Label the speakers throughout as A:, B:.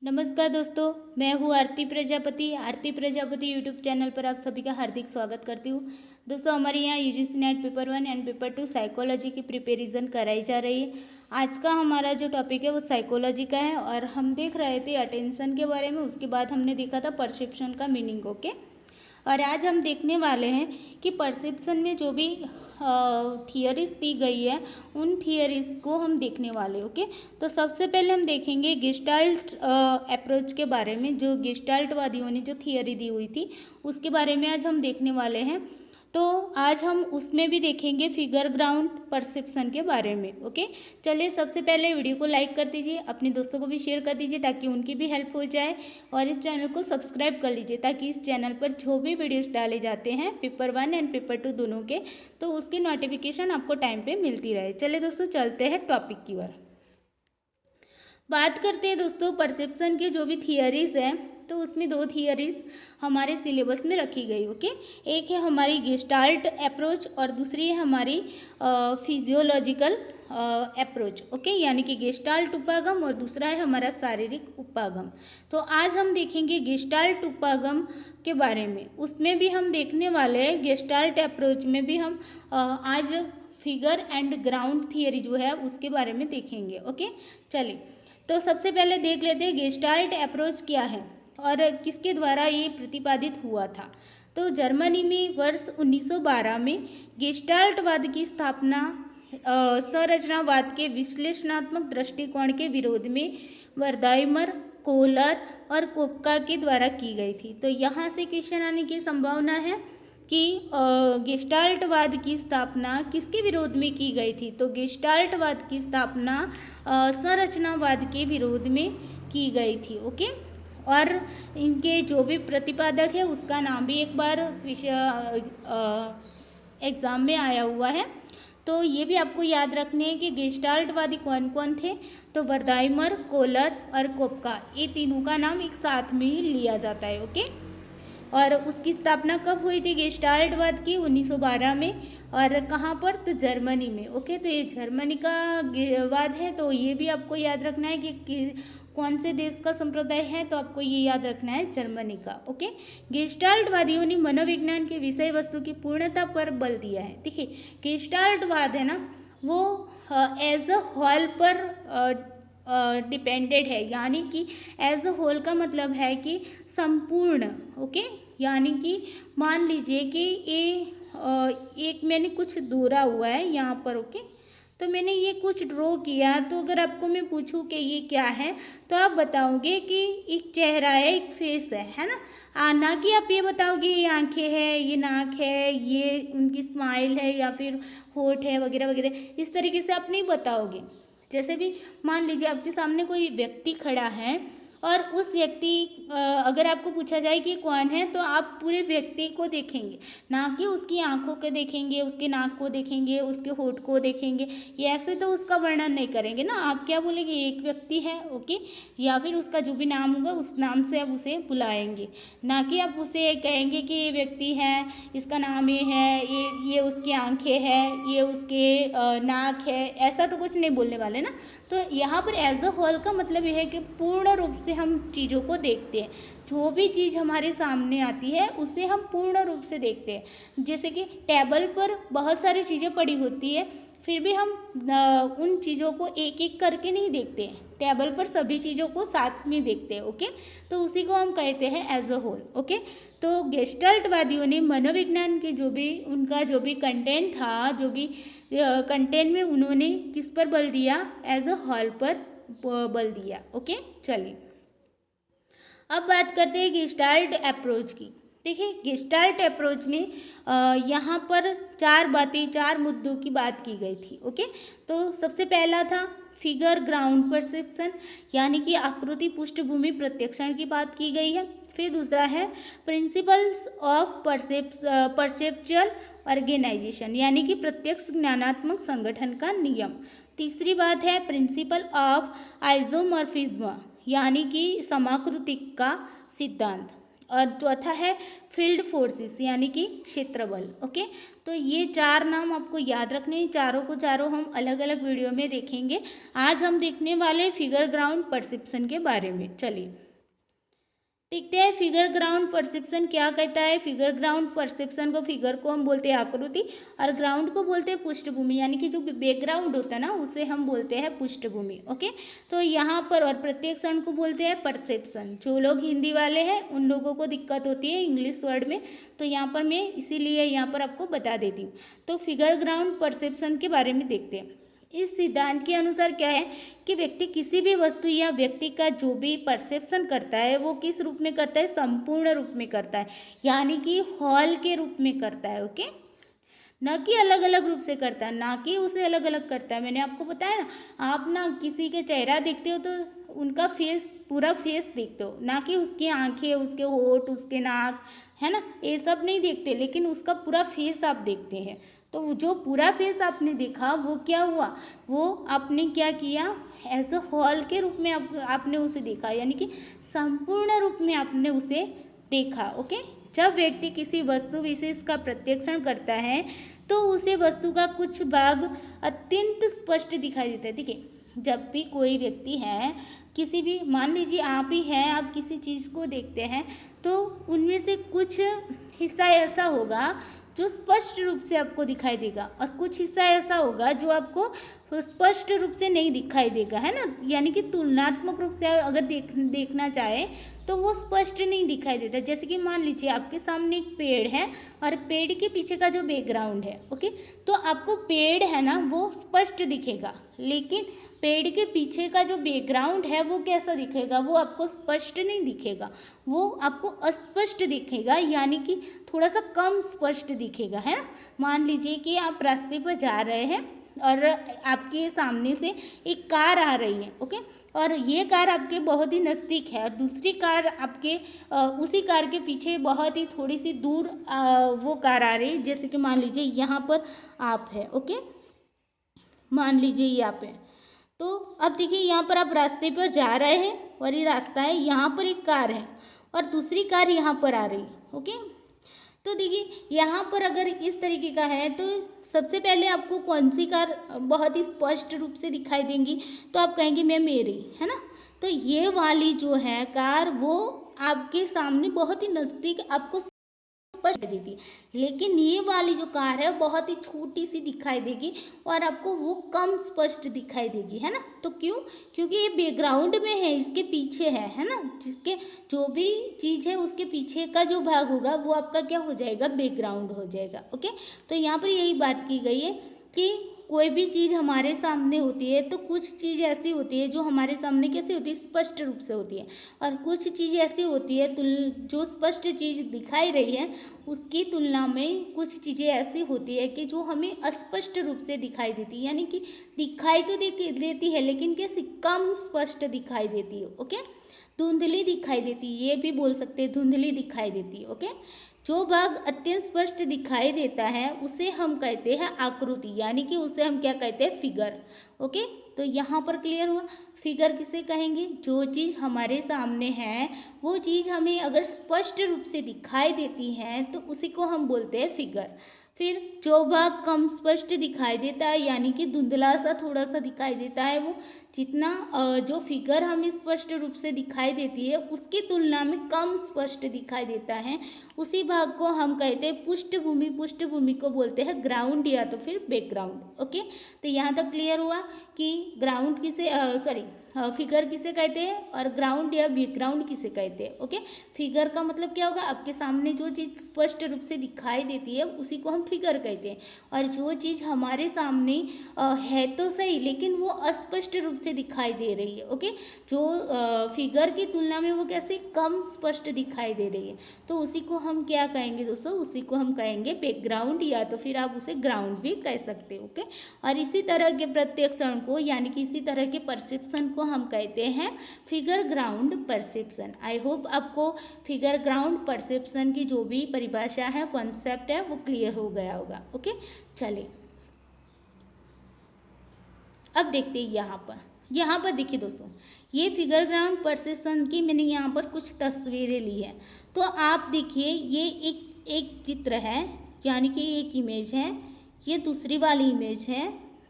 A: नमस्कार दोस्तों, मैं हूँ आरती प्रजापति यूट्यूब चैनल पर आप सभी का हार्दिक स्वागत करती हूँ। दोस्तों, हमारे यहाँ UGC net paper 1 and paper 2 psychology की प्रिपरेशन कराई जा रही है। आज का हमारा जो टॉपिक है वो साइकोलॉजी का है और हम देख रहे थे अटेंशन के बारे में। उसके बाद हमने देखा था परसेप्शन का मीनिंग। ओके, और आज हम देखने वाले हैं कि परसेप्शन में जो भी थियरीज दी गई है उन थियरीज को हम देखने वाले। ओके, तो सबसे पहले हम देखेंगे गेस्टाल्ट अप्रोच के बारे में। जो गेस्टाल्ट वादियों ने जो थियरी दी हुई थी उसके बारे में आज हम देखने वाले हैं। तो आज हम उसमें भी देखेंगे फिगर ग्राउंड परसेप्शन के बारे में। ओके, चलिए सबसे पहले वीडियो को लाइक कर दीजिए, अपने दोस्तों को भी शेयर कर दीजिए ताकि उनकी भी हेल्प हो जाए, और इस चैनल को सब्सक्राइब कर लीजिए ताकि इस चैनल पर जो भी वीडियोस डाले जाते हैं पेपर 1 एंड पेपर 2 दोनों के, तो उसकी नोटिफिकेशन आपको टाइम पे मिलती रहे। चलिए दोस्तों, चलते हैं टॉपिक की ओर। बात करते हैं दोस्तों परसेप्शन के जो भी थियरीज हैं, तो उसमें दो थियरीज हमारे सिलेबस में रखी गई। ओके, एक है हमारी गेस्टाल्ट अप्रोच और दूसरी है हमारी फिजियोलॉजिकल अप्रोच। ओके, यानी कि गेस्टाल्ट उपागम और दूसरा है हमारा शारीरिक उपागम। तो आज हम देखेंगे गेस्टाल्ट उपागम के बारे में। उसमें भी हम देखने वाले हैं, गेस्टाल्ट अप्रोच में भी हम आज फिगर एंड ग्राउंड थियरी जो है उसके बारे में देखेंगे। ओके, चलिए तो सबसे पहले देख लेते हैं गेस्टाल्ट अप्रोच क्या है और किसके द्वारा ये प्रतिपादित हुआ था। तो जर्मनी में वर्ष 1912 में गेस्टाल्टवाद की स्थापना संरचनावाद के विश्लेषणात्मक दृष्टिकोण के विरोध में वर्दाइमर, कोहलर और कोपका के द्वारा की गई थी। तो यहाँ से क्वेश्चन आने की संभावना है कि गेस्टाल्टवाद की स्थापना किसके विरोध में की गई थी। तो गेस्टाल्टवाद की स्थापना संरचनावाद के विरोध में की गई थी। ओके, और इनके जो भी प्रतिपादक है उसका नाम भी एक बार एग्ज़ाम में आया हुआ है, तो ये भी आपको याद रखने हैं कि गेस्टाल्टवादी कौन कौन थे। तो वर्दाइमर, कोहलर और कोपका, ये तीनों का नाम एक साथ में ही लिया जाता है। ओके, और उसकी स्थापना कब हुई थी गेस्टाल्टवाद की? 1912 में। और कहाँ पर? तो जर्मनी में। ओके, तो ये जर्मनी का वाद है, तो ये भी आपको याद रखना है कि कौन से देश का संप्रदाय है, तो आपको ये याद रखना है जर्मनी का। ओके, गेस्टाल्टवादियों ने मनोविज्ञान के विषय वस्तु की पूर्णता पर बल दिया है। देखिए, गेस्टाल्टवाद है ना, वो एज अ होल पर डिपेंडेड है, यानी कि एज अ होल का मतलब है कि संपूर्ण। ओके, यानी कि मान लीजिए कि ये एक मैंने कुछ दौरा हुआ है यहाँ पर। ओके, तो मैंने ये कुछ ड्रॉ किया, तो अगर आपको मैं पूछूं कि ये क्या है, तो आप बताओगे कि एक चेहरा है, एक फेस है ना। ना कि आप ये बताओगे ये आंखें हैं, ये नाक है, ये उनकी स्माइल है या फिर होठ है वगैरह वगैरह, इस तरीके से आप नहीं बताओगे। जैसे भी मान लीजिए आपके सामने कोई व्यक्ति खड़ा है और उस व्यक्ति अगर आपको पूछा जाए कि कौन है, तो आप पूरे व्यक्ति को देखेंगे, ना कि उसकी आंखों को देखेंगे, उसके नाक को देखेंगे, उसके होठ को देखेंगे। ये ऐसे तो उसका वर्णन नहीं करेंगे ना, आप क्या बोलेंगे, एक व्यक्ति है। ओके, या फिर उसका जो भी नाम होगा उस नाम से आप उसे बुलाएंगे, ना कि आप उसे कहेंगे कि ये व्यक्ति है, इसका नाम ये है, ये उसकी आंखें हैं, ये उसके नाक है, ऐसा तो कुछ नहीं बोलने वाले ना। तो यहाँ पर एज अ होल का मतलब यह है कि पूर्ण रूप से हम चीज़ों को देखते हैं। जो भी चीज़ हमारे सामने आती है उसे हम पूर्ण रूप से देखते हैं। जैसे कि टेबल पर बहुत सारी चीज़ें पड़ी होती है, फिर भी हम उन चीज़ों को एक एक करके नहीं देखते हैं, टेबल पर सभी चीज़ों को साथ में देखते हैं। ओके, तो उसी को हम कहते हैं एज अ होल। ओके, तो गेस्टाल्टवादियों ने मनोविज्ञान के उनका जो भी कंटेंट था, जो भी कंटेंट में उन्होंने किस पर बल दिया? एज अ होल पर बल दिया। ओके, चलिए अब बात करते हैं गेस्टाल्ट अप्रोच की। देखिए, गेस्टाल्ट अप्रोच में यहाँ पर चार मुद्दों की बात की गई थी। ओके, तो सबसे पहला था फिगर ग्राउंड परसेप्शन, यानी कि आकृति पृष्ठभूमि प्रत्यक्षण की बात की गई है। फिर दूसरा है प्रिंसिपल्स ऑफ परसेप्चुअल ऑर्गेनाइजेशन, यानी कि प्रत्यक्ष ज्ञानात्मक संगठन का नियम। तीसरी बात है प्रिंसिपल ऑफ आइजोमॉर्फिज्म, यानी कि समाकृतिक का सिद्धांत। और चौथा है फील्ड फोर्सेस यानी कि क्षेत्र बल। ओके, तो ये 4 नाम आपको याद रखने हैं। चारों को चारों हम अलग अलग वीडियो में देखेंगे। आज हम देखने वाले फिगर ग्राउंड परसेप्शन के बारे में। चलिए देखते हैं फिगर ग्राउंड परसेप्शन क्या कहता है। फिगर ग्राउंड परसेप्शन को, फिगर को हम बोलते हैं आकृति, और ग्राउंड को बोलते हैं पृष्ठभूमि, यानी कि जो बैकग्राउंड होता है ना उसे हम बोलते हैं पृष्ठभूमि। ओके, तो यहाँ पर और प्रत्यक्षण को बोलते हैं परसेप्शन। जो लोग हिंदी वाले हैं उन लोगों को दिक्कत होती है इंग्लिश वर्ड में, तो यहाँ पर मैं इसीलिए यहाँ पर आपको बता देती हूँ। तो फिगर ग्राउंड परसेप्शन के बारे में देखते हैं। इस सिद्धांत के अनुसार क्या है कि व्यक्ति किसी भी वस्तु या व्यक्ति का जो भी परसेप्शन करता है वो किस रूप में करता है, संपूर्ण रूप में करता है, यानी कि होल के रूप में करता है। ओके, न कि अलग अलग रूप से करता है, ना कि उसे अलग अलग करता है। मैंने आपको बताया ना, आप ना किसी के चेहरा देखते हो तो उनका फेस, पूरा फेस देखते हो, ना कि उसकी आंखें, उसके होठ, उसके नाक, है ना, ये सब नहीं देखते, लेकिन उसका पूरा फेस आप देखते हैं। तो जो पूरा फेस आपने देखा वो क्या हुआ, वो आपने क्या किया, एज अ होल के रूप में आपने उसे देखा, यानी कि संपूर्ण रूप में आपने उसे देखा। ओके, जब व्यक्ति किसी वस्तु विशेष का प्रत्यक्षण करता है तो उसे वस्तु का कुछ भाग अत्यंत स्पष्ट दिखाई देता है। देखिए, जब भी कोई व्यक्ति है, किसी भी, मान लीजिए आप ही हैं, आप किसी चीज़ को देखते हैं तो उनमें से कुछ हिस्सा ऐसा होगा जो स्पष्ट रूप से आपको दिखाई देगा, और कुछ हिस्सा ऐसा होगा जो आपको स्पष्ट रूप से नहीं दिखाई देगा, है ना, यानी कि तुलनात्मक रूप से अगर देखना चाहे तो वो स्पष्ट नहीं दिखाई देता। जैसे कि मान लीजिए आपके सामने एक पेड़ है और पेड़ के पीछे का जो बैकग्राउंड है, ओके, तो आपको पेड़ है ना वो स्पष्ट दिखेगा, लेकिन पेड़ के पीछे का जो बैकग्राउंड है वो कैसा दिखेगा, वो आपको स्पष्ट नहीं दिखेगा, वो आपको अस्पष्ट दिखेगा, यानी कि थोड़ा सा कम स्पष्ट दिखेगा, है ना। मान लीजिए कि आप रास्ते पर जा रहे हैं और आपके सामने से एक कार आ रही है, ओके, और ये कार आपके बहुत ही नज़दीक है, और दूसरी कार आपके उसी कार के पीछे बहुत ही थोड़ी सी दूर वो कार आ रही है। जैसे कि मान लीजिए यहाँ पर आप है, ओके, मान लीजिए ये आप है, तो अब देखिए यहाँ पर आप रास्ते पर जा रहे हैं और ये रास्ता है, यहाँ पर एक कार है और दूसरी कार यहाँ पर आ रही है। ओके, तो देखिए यहाँ पर अगर इस तरीके का है तो सबसे पहले आपको कौन सी कार बहुत ही स्पष्ट रूप से दिखाई देंगी, तो आप कहेंगे मैं मेरी, है ना। तो ये वाली जो है कार वो आपके सामने बहुत ही नज़दीक आपको स्पष्ट देती, लेकिन ये वाली जो कार है बहुत ही छोटी सी दिखाई देगी और आपको वो कम स्पष्ट दिखाई देगी, है ना। तो क्यों, क्योंकि ये बैकग्राउंड में है, इसके पीछे है ना, जिसके जो भी चीज़ है उसके पीछे का जो भाग होगा वो आपका क्या हो जाएगा, बैकग्राउंड हो जाएगा। ओके, तो यहाँ पर यही बात की गई है कि कोई भी चीज़ हमारे सामने होती है तो कुछ चीज़ ऐसी होती है जो हमारे सामने कैसे होती है, स्पष्ट रूप से होती है, और कुछ चीज़ ऐसी होती है जो स्पष्ट चीज़ दिखाई रही है उसकी तुलना में कुछ चीज़ें ऐसी होती है कि जो हमें अस्पष्ट रूप से दिखाई देती है, यानी कि दिखाई तो देती है लेकिन कैसे, कम स्पष्ट दिखाई देती है। ओके, धुंधली दिखाई देती है, ये भी बोल सकते हैं, धुंधली दिखाई देती है। ओके, जो भाग अत्यंत स्पष्ट दिखाई देता है उसे हम कहते हैं आकृति, यानी कि उसे हम क्या कहते हैं, फिगर। ओके, तो यहाँ पर क्लियर हुआ, फिगर किसे कहेंगे, जो चीज़ हमारे सामने है वो चीज़ हमें अगर स्पष्ट रूप से दिखाई देती है तो उसी को हम बोलते हैं फिगर। फिर जो भाग कम स्पष्ट दिखाई देता है, यानी कि धुंधला सा थोड़ा सा दिखाई देता है, वो जितना जो फिगर हमें स्पष्ट रूप से दिखाई देती है उसकी तुलना में कम स्पष्ट दिखाई देता है, उसी भाग को हम कहते हैं पृष्ठभूमि। पृष्ठभूमि को बोलते हैं ग्राउंड या तो फिर बैकग्राउंड। ओके, तो यहाँ तक क्लियर हुआ कि ग्राउंड किसे, फिगर किसे कहते हैं और ग्राउंड या बैकग्राउंड किसे कहते हैं। ओके, फिगर का मतलब क्या होगा, आपके सामने जो चीज़ स्पष्ट रूप से दिखाई देती है उसी को हम फिगर कहते हैं, और जो चीज़ हमारे सामने है तो सही लेकिन वो अस्पष्ट रूप से दिखाई दे रही है, ओके, जो फिगर की तुलना में वो कैसे कम स्पष्ट दिखाई दे रही है, तो उसी को हम क्या कहेंगे दोस्तों, उसी को हम कहेंगे बैकग्राउंड, या तो फिर आप उसे ग्राउंड भी कह सकते हो। ओके, और इसी तरह के प्रत्यक्षण को, यानी कि इसी तरह के परसेप्शन को हम कहते हैं figure ground perception. I hope आपको फिगर ग्राउंड परसेप्शन की जो भी परिभाषा है, कॉन्सेप्ट है, वो क्लियर हो गया होगा। ओके, चलिए अब देखते हैं यहाँ पर देखिए दोस्तों, ये फिगर ग्राउंड परसेप्शन की मैंने यहाँ पर कुछ तस्वीरें ली है। तो आप देखिए ये एक चित्र है, यानी कि एक इमेज है, ये दूसरी वाली इमेज है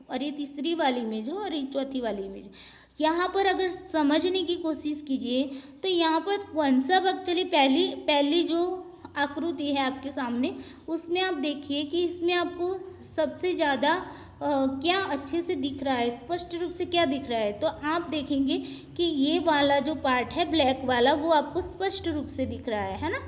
A: और ये तीसरी वाली इमेज है और ये चौथी वाली इमेज है। यहाँ पर अगर समझने की कोशिश कीजिए तो यहाँ पर कौन सा भाग, चलिए पहली जो आकृति है आपके सामने उसमें आप देखिए कि इसमें आपको सबसे ज़्यादा क्या अच्छे से दिख रहा है, स्पष्ट रूप से क्या दिख रहा है। तो आप देखेंगे कि ये वाला जो पार्ट है ब्लैक वाला वो आपको स्पष्ट रूप से दिख रहा है ना।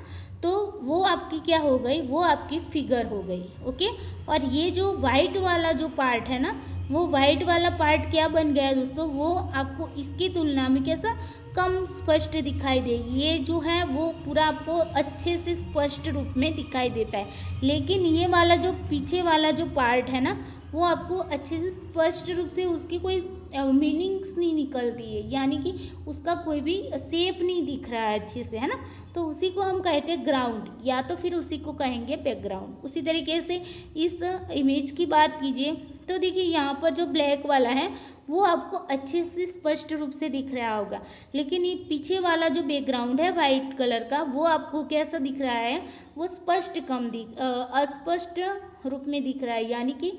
A: तो वो आपकी क्या हो गई, वो आपकी फिगर हो गई। ओके, और ये जो वाइट वाला जो पार्ट है ना, वो वाइट वाला पार्ट क्या बन गया दोस्तों, वो आपको इसकी तुलना में कैसा कम स्पष्ट दिखाई देगी। ये जो है वो पूरा आपको अच्छे से स्पष्ट रूप में दिखाई देता है, लेकिन ये वाला जो पीछे वाला जो पार्ट है ना वो आपको अच्छे से स्पष्ट रूप से उसकी कोई मीनिंग्स नहीं निकलती है, यानी कि उसका कोई भी शेप नहीं दिख रहा है अच्छे से, है ना। तो उसी को हम कहते हैं ग्राउंड, या तो फिर उसी को कहेंगे बैकग्राउंड। उसी तरीके से इस इमेज की बात कीजिए तो देखिए यहाँ पर जो ब्लैक वाला है वो आपको अच्छे से स्पष्ट रूप से दिख रहा होगा, लेकिन ये पीछे वाला जो बैकग्राउंड है वाइट कलर का वो आपको कैसा दिख रहा है, वो स्पष्ट अस्पष्ट रूप में दिख रहा है, यानी कि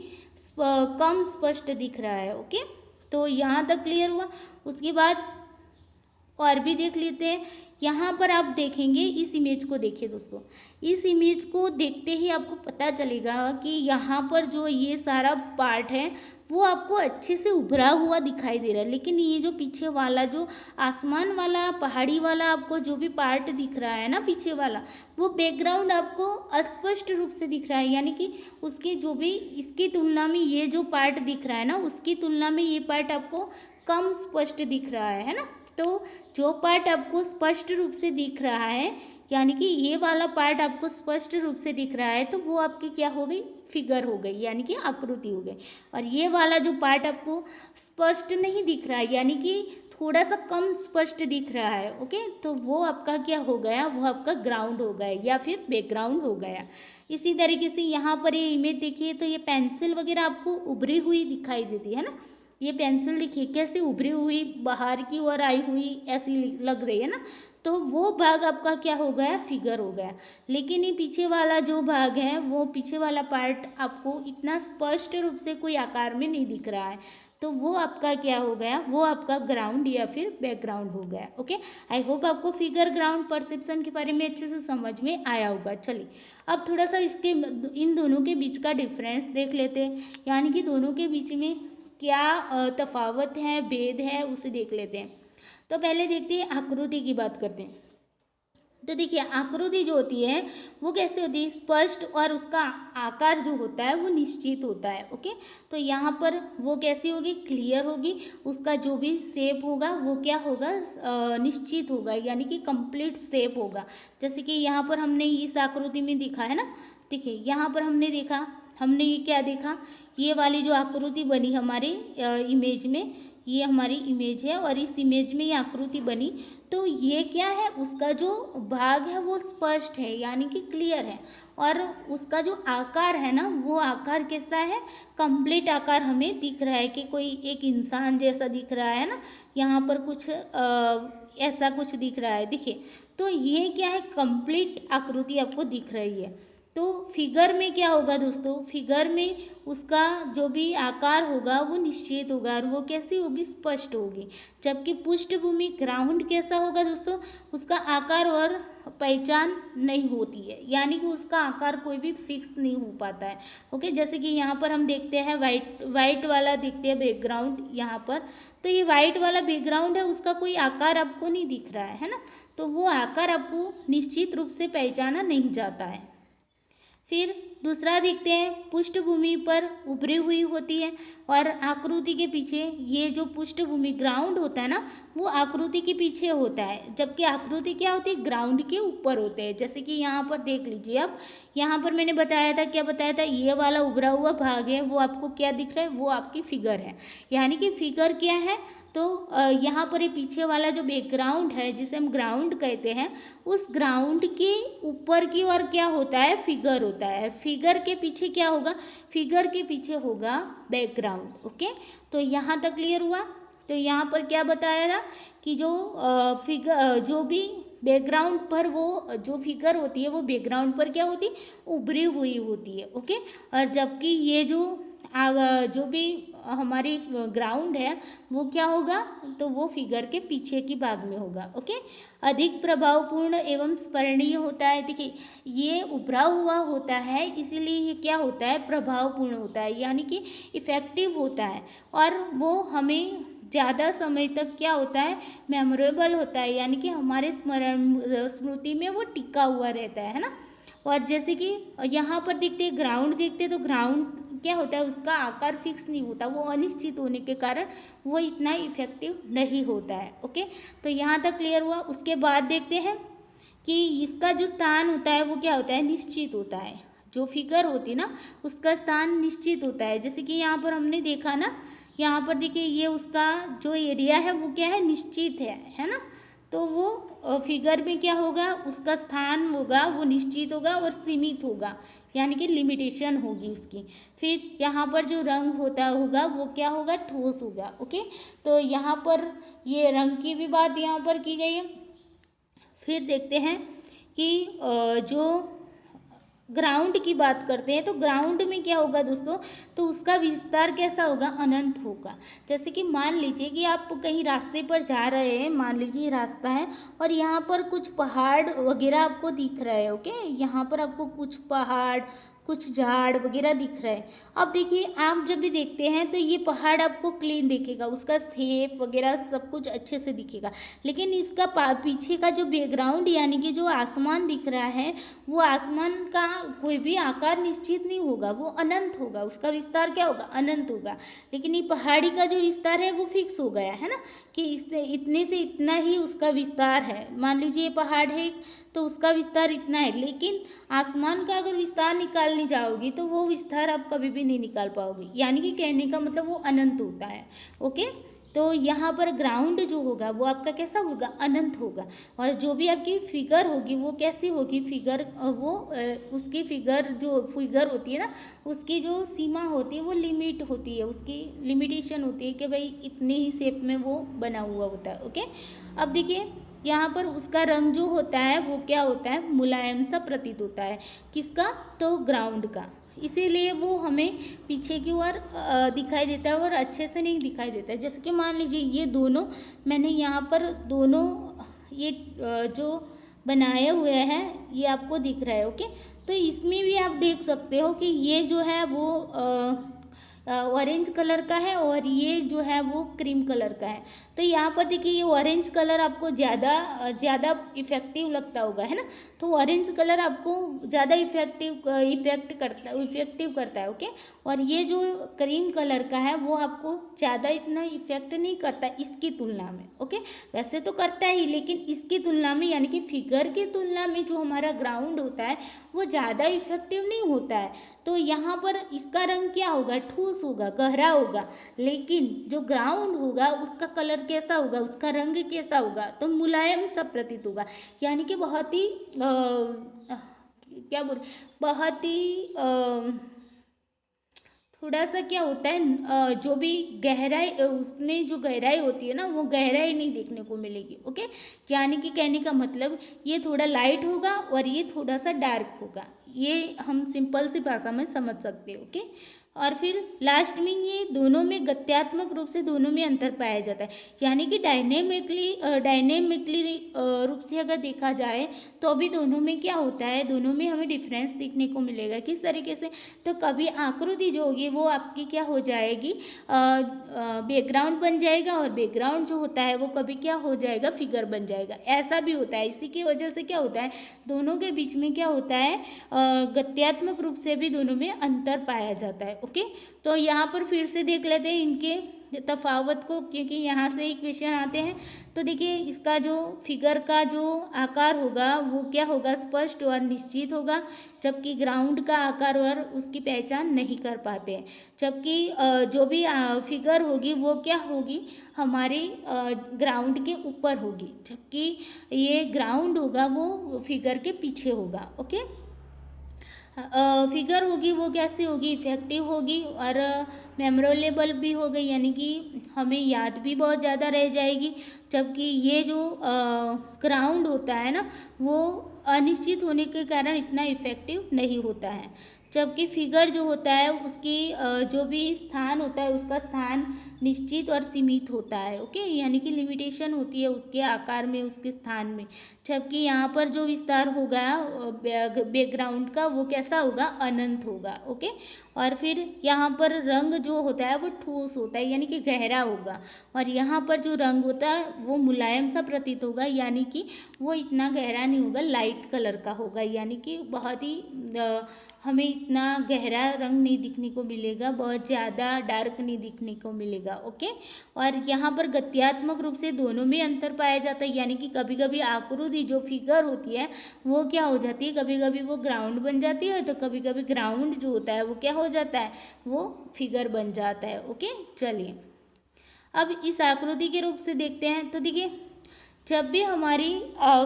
A: कम स्पष्ट दिख रहा है। ओके, तो यहाँ तक क्लियर हुआ। उसके बाद और भी देख लेते हैं। यहाँ पर आप देखेंगे, इस इमेज को देखिए दोस्तों, इस इमेज को देखते ही आपको पता चलेगा कि यहाँ पर जो ये सारा पार्ट है वो आपको अच्छे से उभरा हुआ दिखाई दे रहा है, लेकिन ये जो पीछे वाला जो आसमान वाला पहाड़ी वाला आपको जो भी पार्ट दिख रहा है ना पीछे वाला, वो बैकग्राउंड आपको अस्पष्ट रूप से दिख रहा है, यानी कि उसके जो भी इसकी तुलना में ये जो पार्ट दिख रहा है ना उसकी तुलना में ये पार्ट आपको कम स्पष्ट दिख रहा है ना। तो जो पार्ट आपको स्पष्ट रूप से दिख रहा है, यानी कि ये वाला पार्ट आपको स्पष्ट रूप से दिख रहा है, तो वो आपकी क्या हो गई, फिगर हो गई, यानी कि आकृति हो गई। और ये वाला जो पार्ट आपको स्पष्ट नहीं दिख रहा है, यानी कि थोड़ा सा कम स्पष्ट दिख रहा है, ओके, तो वो आपका क्या हो गया, वो आपका ग्राउंड हो गया या फिर बैकग्राउंड हो गया। इसी तरीके से यहाँ पर ये इमेज देखिए तो ये पेंसिल वगैरह आपको उभरी हुई दिखाई देती है ना। ये पेंसिल देखिए कैसे उभरी हुई बाहर की ओर आई हुई ऐसी लग रही है ना, तो वो भाग आपका क्या हो गया, फिगर हो गया। लेकिन ये पीछे वाला जो भाग है, वो पीछे वाला पार्ट आपको इतना स्पष्ट रूप से कोई आकार में नहीं दिख रहा है, तो वो आपका क्या हो गया, वो आपका ग्राउंड या फिर बैकग्राउंड हो गया। ओके, आई होप आपको फिगर ग्राउंड परसेप्शन के बारे में अच्छे से समझ में आया होगा। चलिए अब थोड़ा सा इसके इन दोनों के बीच का डिफरेंस देख लेते हैं, यानी कि दोनों के बीच में क्या तफावत है, भेद है, उसे देख लेते हैं। तो पहले देखते हैं आकृति की बात करते हैं। तो देखिए आकृति जो होती है वो कैसे होती है, स्पष्ट, और उसका आकार जो होता है वो निश्चित होता है। ओके, तो यहाँ पर वो कैसी होगी, क्लियर होगी, उसका जो भी शेप होगा वो क्या होगा, निश्चित होगा, यानी कि कंप्लीट शेप होगा। जैसे कि यहाँ पर हमने इस आकृति में दिखा है ना, देखिए यहाँ पर हमने ये क्या देखा, ये वाली जो आकृति बनी हमारी इमेज में, ये हमारी इमेज है और इस इमेज में ये आकृति बनी, तो ये क्या है, उसका जो भाग है वो स्पष्ट है, यानी कि क्लियर है, और उसका जो आकार है ना वो आकार कैसा है, कंप्लीट आकार हमें दिख रहा है कि कोई एक इंसान जैसा दिख रहा है ना, यहाँ पर कुछ ऐसा कुछ दिख रहा है। देखिए तो ये क्या है, कंप्लीट आकृति आपको दिख रही है। तो फिगर में क्या होगा दोस्तों, फिगर में उसका जो भी आकार होगा वो निश्चित होगा और वो कैसी होगी, स्पष्ट होगी। जबकि पृष्ठभूमि ग्राउंड कैसा होगा दोस्तों, उसका आकार और पहचान नहीं होती है, यानी कि उसका आकार कोई भी फिक्स नहीं हो पाता है। ओके, जैसे कि यहाँ पर हम देखते हैं वाइट वाला देखते हैं बैकग्राउंड यहाँ पर, तो ये वाइट वाला बैकग्राउंड है, उसका कोई आकार आपको नहीं दिख रहा है ना, तो वो आकार आपको निश्चित रूप से पहचाना नहीं जाता है। फिर दूसरा देखते हैं, पृष्ठभूमि पर उभरी हुई होती है और आकृति के पीछे, ये जो पृष्ठभूमि ग्राउंड होता है ना वो आकृति के पीछे होता है, जबकि आकृति क्या होती है, ग्राउंड के ऊपर होते हैं। जैसे कि यहाँ पर देख लीजिए आप, यहाँ पर मैंने बताया था, क्या बताया था, ये वाला उभरा हुआ भाग है वो आपको क्या दिख रहा है, वो आपकी फिगर है, यानी कि फिगर क्या है, तो यहाँ पर ये पीछे वाला जो बैकग्राउंड है जिसे हम ग्राउंड कहते हैं, उस ग्राउंड के ऊपर की ओर क्या होता है, फिगर होता है। फिगर के पीछे क्या होगा, फिगर के पीछे होगा बैकग्राउंड। ओके, तो यहाँ तक क्लियर हुआ। तो यहाँ पर क्या बताया था कि जो फिगर जो भी बैकग्राउंड पर वो जो फिगर होती है वो बैकग्राउंड पर क्या होती है, उभरी हुई होती है। ओके, और जबकि ये जो भी हमारी ग्राउंड है वो क्या होगा, तो वो फिगर के पीछे की भाग में होगा। ओके, अधिक प्रभावपूर्ण एवं स्मरणीय होता है। देखिए ये उभरा हुआ होता है, इसीलिए ये क्या होता है, प्रभावपूर्ण होता है, यानी कि इफ़ेक्टिव होता है, और वो हमें ज़्यादा समय तक क्या होता है, मेमोरेबल होता है, यानी कि हमारे स्मृति में वो टिका हुआ रहता है ना। और जैसे कि यहाँ पर देखते ग्राउंड देखते, तो ग्राउंड क्या होता है, उसका आकार फिक्स नहीं होता, वो अनिश्चित होने के कारण वो इतना इफेक्टिव नहीं होता है। ओके, तो यहाँ तक क्लियर हुआ। उसके बाद देखते हैं कि इसका जो स्थान होता है वो क्या होता है, निश्चित होता है। जो फिगर होती है ना उसका स्थान निश्चित होता है। जैसे कि यहाँ पर हमने देखा ना, यहाँ पर देखिए ये उसका जो एरिया है वो क्या है, निश्चित है ना। तो वो फिगर में क्या होगा, उसका स्थान होगा वो निश्चित होगा और सीमित होगा, यानी कि लिमिटेशन होगी उसकी। फिर यहाँ पर जो रंग होता होगा वो क्या होगा, ठोस होगा। ओके, तो यहाँ पर ये रंग की भी बात यहाँ पर की गई है। फिर देखते हैं कि जो ग्राउंड की बात करते हैं, तो ग्राउंड में क्या होगा दोस्तों, तो उसका विस्तार कैसा होगा, अनंत होगा। जैसे कि मान लीजिए कि आप कहीं रास्ते पर जा रहे हैं, मान लीजिए रास्ता है और यहाँ पर कुछ पहाड़ वगैरह आपको दिख रहा है। ओके, यहाँ पर आपको कुछ पहाड़, कुछ झाड़ वगैरह दिख रहा है। अब देखिए आप जब भी देखते हैं तो ये पहाड़ आपको क्लीन दिखेगा, उसका शेप वगैरह सब कुछ अच्छे से दिखेगा, लेकिन इसका पीछे का जो बैकग्राउंड यानी कि जो आसमान दिख रहा है, वो आसमान का कोई भी आकार निश्चित नहीं होगा, वो अनंत होगा, उसका विस्तार क्या होगा, अनंत होगा। लेकिन ये पहाड़ी का जो विस्तार है वो फिक्स हो गया है ना, कि इससे इतने से इतना ही उसका विस्तार है। मान लीजिए ये पहाड़ है तो उसका विस्तार इतना है, लेकिन आसमान का अगर विस्तार निकालने जाओगी तो वो विस्तार आप कभी भी नहीं निकाल पाओगी, यानी कि कहने का मतलब वो अनंत होता है। ओके, तो यहाँ पर ग्राउंड जो होगा वो आपका कैसा होगा, अनंत होगा। और जो भी आपकी फिगर होगी वो कैसी होगी, फिगर वो उसकी फिगर जो फिगर होती है ना, उसकी जो सीमा होती है वो लिमिट होती है, उसकी लिमिटेशन होती है कि भाई इतनी ही शेप में वो बना हुआ होता है। ओके, अब देखिए यहाँ पर उसका रंग जो होता है वो क्या होता है, मुलायम सा प्रतीत होता है। किसका, तो ग्राउंड का, इसीलिए वो हमें पीछे की ओर दिखाई देता है और अच्छे से नहीं दिखाई देता है। जैसे कि मान लीजिए ये दोनों, मैंने यहाँ पर दोनों ये जो बनाए हुए हैं ये आपको दिख रहा है। ओके, तो इसमें भी आप देख सकते हो कि ये जो है वो ऑरेंज कलर का है और ये जो है वो क्रीम कलर का है। तो यहाँ पर देखिए ये ऑरेंज कलर आपको ज़्यादा इफ़ेक्टिव लगता होगा, है ना। तो ऑरेंज कलर आपको ज़्यादा इफ़ेक्टिव करता है। ओके, और ये जो क्रीम कलर का है वो आपको ज़्यादा इतना इफ़ेक्ट नहीं करता इसकी तुलना में। ओके, वैसे तो करता ही, लेकिन इसकी तुलना में यानी कि फिगर की तुलना में जो हमारा ग्राउंड होता है वो ज़्यादा इफ़ेक्टिव नहीं होता है। तो यहाँ पर इसका रंग क्या होगा, ठोस होगा, गहरा होगा, लेकिन जो ग्राउंड होगा उसका कलर कैसा होगा, उसका रंग कैसा होगा, तो मुलायम सा प्रतीत होगा, यानी कि बहुत ही बहुत ही थोड़ा सा क्या होता है, जो भी गहराई उसमें जो गहराई होती है ना वो गहराई नहीं देखने को मिलेगी। ओके, यानी कि कहने का मतलब ये थोड़ा लाइट होगा और ये थोड़ा सा डार्क होगा, ये हम सिंपल सी भाषा में समझ सकते हैं। ओके, और फिर लास्ट में ये दोनों में गत्यात्मक रूप से दोनों में अंतर पाया जाता है, यानी कि डायनेमिकली रूप से अगर देखा जाए तो अभी दोनों में क्या होता है, दोनों में हमें डिफरेंस देखने को मिलेगा। किस तरीके से, तो कभी आकृति जो होगी वो आपकी क्या हो जाएगी, बैकग्राउंड बन जाएगा, और बैकग्राउंड जो होता है वो कभी क्या हो जाएगा, फिगर बन जाएगा। ऐसा भी होता है, इसी की वजह से क्या होता है, दोनों के बीच में क्या होता है, गत्यात्मक रूप से भी दोनों में अंतर पाया जाता है। ओके, तो यहाँ पर फिर से देख लेते हैं इनके तफावत को, क्योंकि यहाँ से ही क्वेश्चन आते हैं। तो देखिए इसका जो फिगर का जो आकार होगा वो क्या होगा, स्पष्ट और निश्चित होगा, जबकि ग्राउंड का आकार और उसकी पहचान नहीं कर पाते हैं। जबकि जो भी फिगर होगी वो क्या होगी, हमारी ग्राउंड के ऊपर होगी, जबकि ये ग्राउंड होगा वो फिगर के पीछे होगा। ओके, फिगर होगी वो कैसी होगी, इफ़ेक्टिव होगी और मेमोरेबल भी हो गई, यानी कि हमें याद भी बहुत ज़्यादा रह जाएगी। जबकि ये जो ग्राउंड होता है ना, वो अनिश्चित होने के कारण इतना इफ़ेक्टिव नहीं होता है। जबकि फिगर जो होता है उसकी जो भी स्थान होता है उसका स्थान निश्चित और सीमित होता है। ओके, यानी कि लिमिटेशन होती है उसके आकार में, उसके स्थान में। जबकि यहाँ पर जो विस्तार होगा बैकग्राउंड का वो कैसा होगा, अनंत होगा। ओके, और फिर यहाँ पर रंग जो होता है वो ठोस होता है, यानी कि गहरा होगा। और यहाँ पर जो रंग होता है वो मुलायम सा प्रतीत होगा, यानी कि वो इतना गहरा नहीं होगा, लाइट कलर का होगा, यानी कि बहुत ही हमें इतना गहरा रंग नहीं दिखने को मिलेगा, बहुत ज़्यादा डार्क नहीं दिखने को मिलेगा। ओके, और यहाँ पर गत्यात्मक रूप से दोनों में अंतर पाया जाता है, यानी कि कभी कभी आकृति जो फिगर होती है वो क्या हो जाती है, कभी कभी वो ग्राउंड बन जाती है, तो कभी कभी ग्राउंड जो होता है वो क्या हो जाता है, वो फिगर बन जाता है। ओके, चलिए अब इस आकृति के रूप से देखते हैं। तो देखिए, जब भी हमारी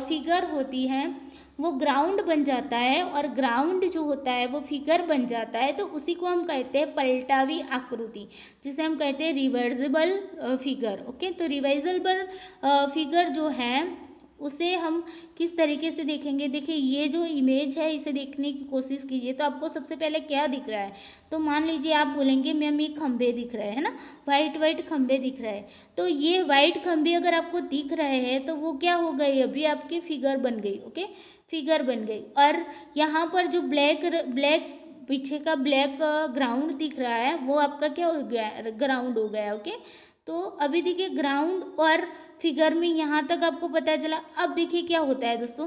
A: फिगर होती है वो ग्राउंड बन जाता है और ग्राउंड जो होता है वो फिगर बन जाता है, तो उसी को हम कहते हैं पलटावी आकृति, जिसे हम कहते हैं रिवर्सिबल फिगर। ओके, तो रिवर्सिबल फिगर जो है उसे हम किस तरीके से देखेंगे। देखिए, ये जो इमेज है इसे देखने की कोशिश कीजिए, तो आपको सबसे पहले क्या दिख रहा है। तो मान लीजिए आप बोलेंगे मैम ये खंभे दिख रहे हैं ना, वाइट वाइट खंभे दिख रहे हैं। तो ये वाइट खंभे अगर आपको दिख रहे हैं तो वो क्या हो गई, अभी आपकी फिगर बन गई। ओके, फिगर बन गई। और यहाँ पर जो ब्लैक पीछे का ब्लैक ग्राउंड दिख रहा है वो आपका क्या हो गया, ग्राउंड हो गया। ओके, तो अभी देखिए ग्राउंड और फिगर में यहाँ तक आपको पता चला। अब देखिए क्या होता है दोस्तों,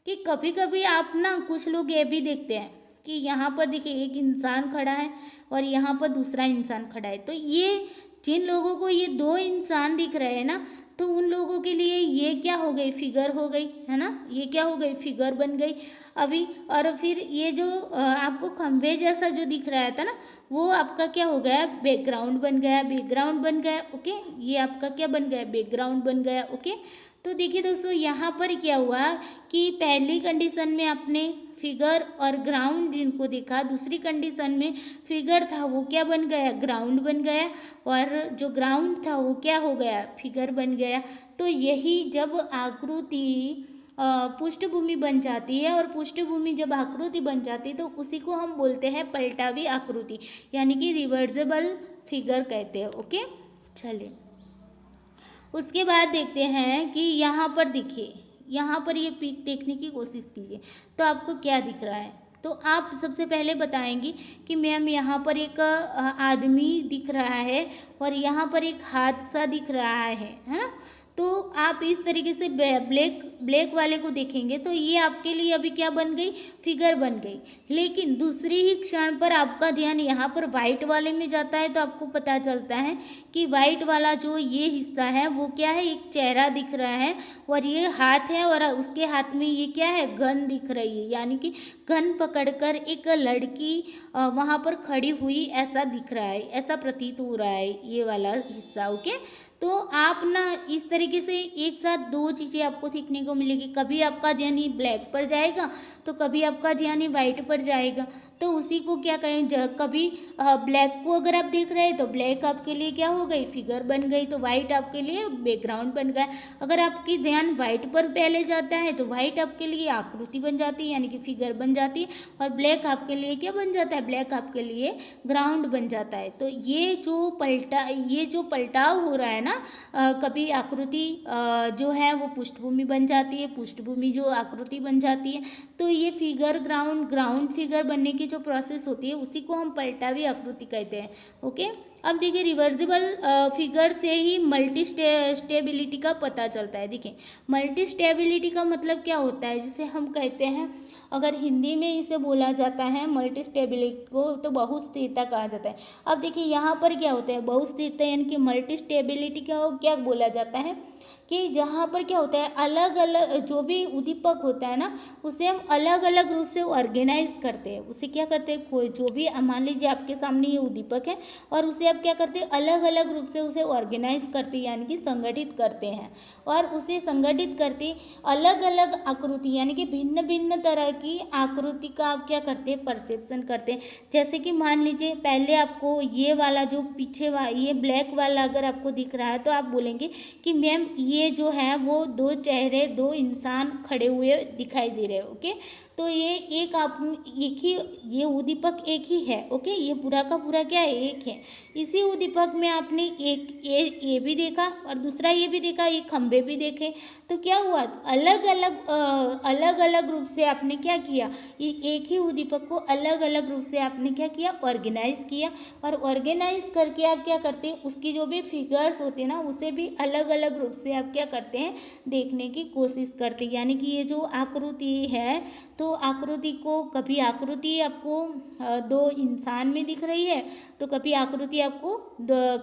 A: कि कभी कभी आप ना कुछ लोग ये भी देखते हैं कि यहाँ पर देखिए एक इंसान खड़ा है और यहाँ पर दूसरा इंसान खड़ा है। तो ये जिन लोगों को ये दो इंसान दिख रहे हैं ना, तो उन लोगों के लिए ये क्या हो गई, फिगर हो गई, है ना, ये क्या हो गई, फिगर बन गई अभी। और फिर ये जो आपको खंभे जैसा जो दिख रहा था ना, वो आपका क्या हो गया, बैकग्राउंड बन गया, बैकग्राउंड बन गया। ओके, ये आपका क्या बन गया, बैकग्राउंड बन गया। ओके, तो देखिए दोस्तों यहाँ पर क्या हुआ कि पहली कंडीशन में आपने फिगर और ग्राउंड जिनको देखा, दूसरी कंडीशन में फिगर था वो क्या बन गया, ग्राउंड बन गया, और जो ग्राउंड था वो क्या हो गया, फिगर बन गया। तो यही जब आकृति पृष्ठभूमि बन जाती है, और पृष्ठभूमि जब आकृति बन जाती है तो उसी को हम बोलते हैं पलटावी आकृति, यानी कि रिवर्सिबल फिगर कहते हैं। ओके, चलिए उसके बाद देखते हैं कि यहाँ पर देखिए, यहाँ पर ये पिक देखने की कोशिश कीजिए, तो आपको क्या दिख रहा है। तो आप सबसे पहले बताएंगी कि मैम यहाँ पर एक आदमी दिख रहा है और यहाँ पर एक हाथ सा दिख रहा है ना। तो आप इस तरीके से ब्लैक वाले को देखेंगे तो ये आपके लिए अभी क्या बन गई, फिगर बन गई। लेकिन दूसरी ही क्षण पर आपका ध्यान यहाँ पर वाइट वाले में जाता है, तो आपको पता चलता है कि वाइट वाला जो ये हिस्सा है वो क्या है, एक चेहरा दिख रहा है और ये हाथ है, और उसके हाथ में ये क्या है, गन दिख रही है, यानी कि गन पकड़कर एक लड़की वहाँ पर खड़ी हुई ऐसा दिख रहा है, ऐसा प्रतीत हो रहा है ये वाला हिस्सा। ओके, तो आप ना इस तरीके से एक साथ दो चीज़ें आपको सीखने को मिलेगी, कभी आपका ध्यान ही ब्लैक पर जाएगा तो कभी आपका ध्यान ही वाइट पर जाएगा। तो उसी को क्या कहें, कभी ब्लैक को अगर आप देख रहे हैं तो ब्लैक आपके लिए क्या हो गई, फिगर बन गई, तो वाइट आपके लिए बैकग्राउंड बन गया। अगर आपकी ध्यान वाइट पर पहले जाता है तो वाइट आपके लिए आकृति बन जाती है, यानी कि फिगर बन जाती है, और ब्लैक आपके लिए क्या बन जाता है, ब्लैक आपके लिए ग्राउंड बन जाता है। तो ये जो पलटाव हो रहा है ना, कभी आकृति जो है वो पृष्ठभूमि बन जाती है, पृष्ठभूमि जो आकृति बन जाती है, तो ये फिगर ग्राउंड फिगर बनने की जो प्रोसेस होती है उसी को हम पलटावी आकृति कहते हैं। ओके, अब देखिए रिवर्सिबल फिगर से ही मल्टी स्टेबिलिटी का पता चलता है। देखिए मल्टी स्टेबिलिटी का मतलब क्या होता है, जिसे हम कहते हैं, अगर हिंदी में इसे बोला जाता है मल्टी स्टेबिलिटी को, तो बहुस्थिरता कहा जाता है। अब देखिए यहाँ पर क्या होता है, बहुस्थिरता यानी कि मल्टी स्टेबिलिटी का क्या बोला जाता है, कि जहाँ पर क्या होता है, अलग अलग जो भी उद्दीपक होता है ना, उसे हम अलग अलग रूप से ऑर्गेनाइज करते हैं। उसे क्या करते हैं, कोई जो भी मान लीजिए आपके सामने ये उद्दीपक है और उसे आप क्या करते हैं, अलग अलग रूप से उसे ऑर्गेनाइज करते हैं, यानी कि संगठित करते हैं। और उसे संगठित करते अलग अलग आकृति यानी कि भिन्न भिन्न तरह की आकृति का आप क्या करते हैं, परसेप्शन करते हैं। जैसे कि मान लीजिए पहले आपको ये वाला जो पीछे ये ब्लैक वाला अगर आपको दिख रहा है तो आप बोलेंगे कि मैम ये जो है वो दो चेहरे, दो इंसान खड़े हुए दिखाई दे रहे हैं। ओके, तो ये एक ही ये उद्दीपक एक ही है। ओके, ये पूरा का पूरा क्या है, एक है। इसी उद्दीपक में आपने एक ये भी देखा और दूसरा ये भी देखा, ये खंभे भी देखे, तो क्या हुआ, अलग अलग रूप से आपने क्या किया, ये एक ही उद्दीपक को अलग अलग रूप से आपने क्या किया, ऑर्गेनाइज किया। और ऑर्गेनाइज करके आप क्या करते हैं, उसकी जो भी फिगर्स होते हैं ना, उसे भी अलग अलग रूप से आप क्या करते हैं, देखने की कोशिश करते हैं। यानी कि ये जो आकृति है, तो आकृति को कभी आकृति आपको दो इंसान में दिख रही है, तो कभी आकृति आपको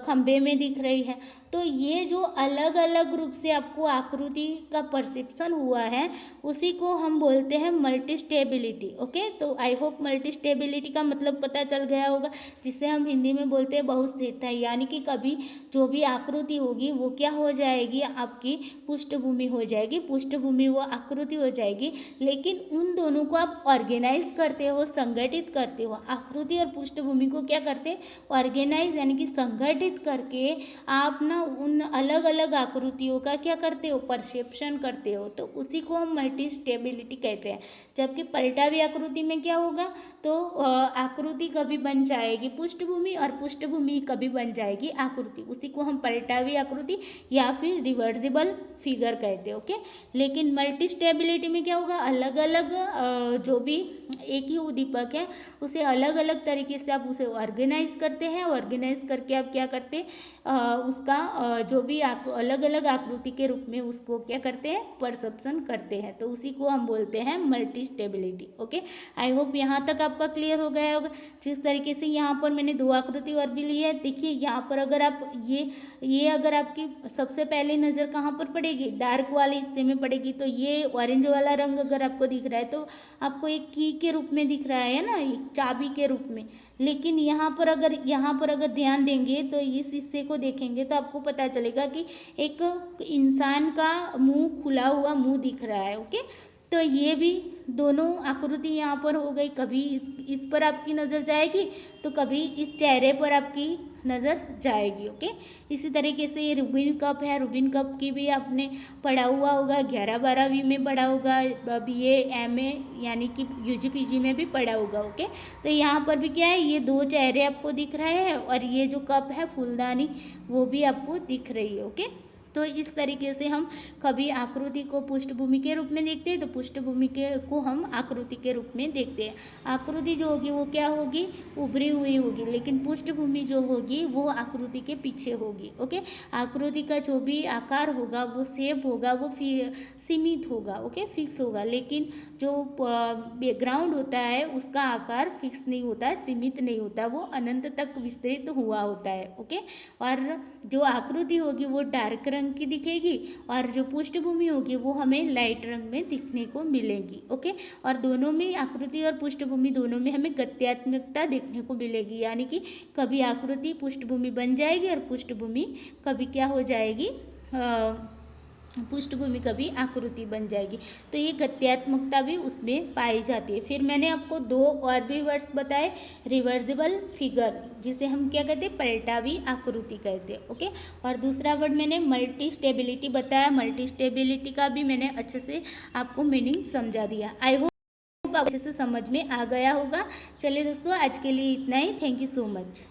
A: खंभे में दिख रही है। तो ये जो अलग अलग रूप से आपको आकृति का परसेप्शन हुआ है, उसी को हम बोलते हैं मल्टी स्टेबिलिटी। ओके, तो आई होप मल्टी स्टेबिलिटी का मतलब पता चल गया होगा, जिसे हम हिंदी में बोलते हैं बहुस्थिरता। यानी कि कभी जो भी आकृति होगी वो क्या हो जाएगी, आपकी पृष्ठभूमि हो जाएगी, पृष्ठभूमि वो आकृति हो जाएगी। लेकिन उन दोनों को आप ऑर्गेनाइज करते हो, संगठित करते हो। आकृति और पृष्ठभूमि को क्या करते हैं, ऑर्गेनाइज यानी कि संगठित करके आप ना उन अलग अलग आकृतियों का क्या करते हो, परसेप्शन करते हो। तो उसी को हम मल्टी स्टेबिलिटी कहते हैं। जबकि पलटावी आकृति में क्या होगा, तो आकृति कभी बन जाएगी पृष्ठभूमि और पृष्ठभूमि कभी बन जाएगी आकृति, उसी को हम पलटावी आकृति या फिर रिवर्सिबल फिगर कहते हैं। ओके, लेकिन मल्टी स्टेबिलिटी में क्या होगा, अलग अलग जो भी एक ही उद्दीपक है उसे अलग अलग तरीके से आप उसे ऑर्गेनाइज करते हैं। ऑर्गेनाइज करके आप क्या करते हैं, उसका जो भी अलग अलग आकृति के रूप में उसको क्या करते हैं, परसेप्शन करते हैं। तो उसी को हम बोलते हैं multi stability. Okay, I hope यहाँ तक आपका क्लियर हो गया होगा। जिस तरीके से यहाँ पर मैंने दो आकृति और भी ली है, देखिए यहाँ पर अगर आप ये अगर आपकी सबसे पहले नज़र कहाँ पर पड़ेगी, डार्क वाले हिस्से में पड़ेगी। तो ये ऑरेंज वाला रंग अगर आपको दिख रहा है तो आपको एक की के रूप में दिख रहा है ना, एक चाबी के रूप में। लेकिन यहाँ पर अगर ध्यान देंगे तो इस हिस्से को देखेंगे तो आपको पता चलेगा कि एक इंसान का मुंह, खुला हुआ मुंह दिख रहा है। ओके, तो ये भी दोनों आकृति यहाँ पर हो गई। कभी इस पर आपकी नज़र जाएगी तो कभी इस चेहरे पर आपकी नज़र जाएगी। ओके, इसी तरीके से ये रूबिन कप है। रूबिन कप की भी आपने पढ़ा हुआ होगा, 11-12वीं में पढ़ा होगा, BA MA यानी कि UG PG में भी पढ़ा होगा। ओके, तो यहाँ पर भी क्या है, ये दो चेहरे आपको दिख रहे हैं और ये जो कप है, फूलदानी, वो भी आपको दिख रही है। ओके, तो इस तरीके से हम कभी आकृति को पृष्ठभूमि के रूप में देखते हैं, तो पृष्ठभूमि को हम आकृति के रूप में देखते हैं। आकृति जो होगी वो क्या होगी, उभरी हुई होगी, लेकिन पृष्ठभूमि जो होगी वो आकृति के पीछे होगी। ओके, आकृति का जो भी आकार होगा, वो शेप होगा, वो सीमित होगा। ओके, फिक्स होगा। लेकिन जो बैकग्राउंड होता है उसका आकार फिक्स नहीं होता है, सीमित नहीं होता, वो अनंत तक विस्तृत हुआ होता है। ओके, और जो आकृति होगी वो डार्क रंग की दिखेगी और जो पृष्ठभूमि होगी वो हमें लाइट रंग में दिखने को मिलेगी। ओके, और दोनों में, आकृति और पृष्ठभूमि दोनों में हमें गत्यात्मकता देखने को मिलेगी। यानी कि कभी आकृति पृष्ठभूमि बन जाएगी और पृष्ठभूमि कभी क्या हो जाएगी, पृष्ठभूमि कभी आकृति बन जाएगी। तो ये गत्यात्मकता भी उसमें पाई जाती है। फिर मैंने आपको दो और भी वर्ड्स बताए, रिवर्सिबल फिगर, जिसे हम क्या कहते हैं, पलटावी आकृति कहते हैं। ओके, और दूसरा वर्ड मैंने मल्टी स्टेबिलिटी बताया। मल्टी स्टेबिलिटी का भी मैंने अच्छे से आपको मीनिंग समझा दिया। आई होप आप अच्छे से समझ में आ गया होगा। चलिए दोस्तों, आज के लिए इतना ही। Thank you so much.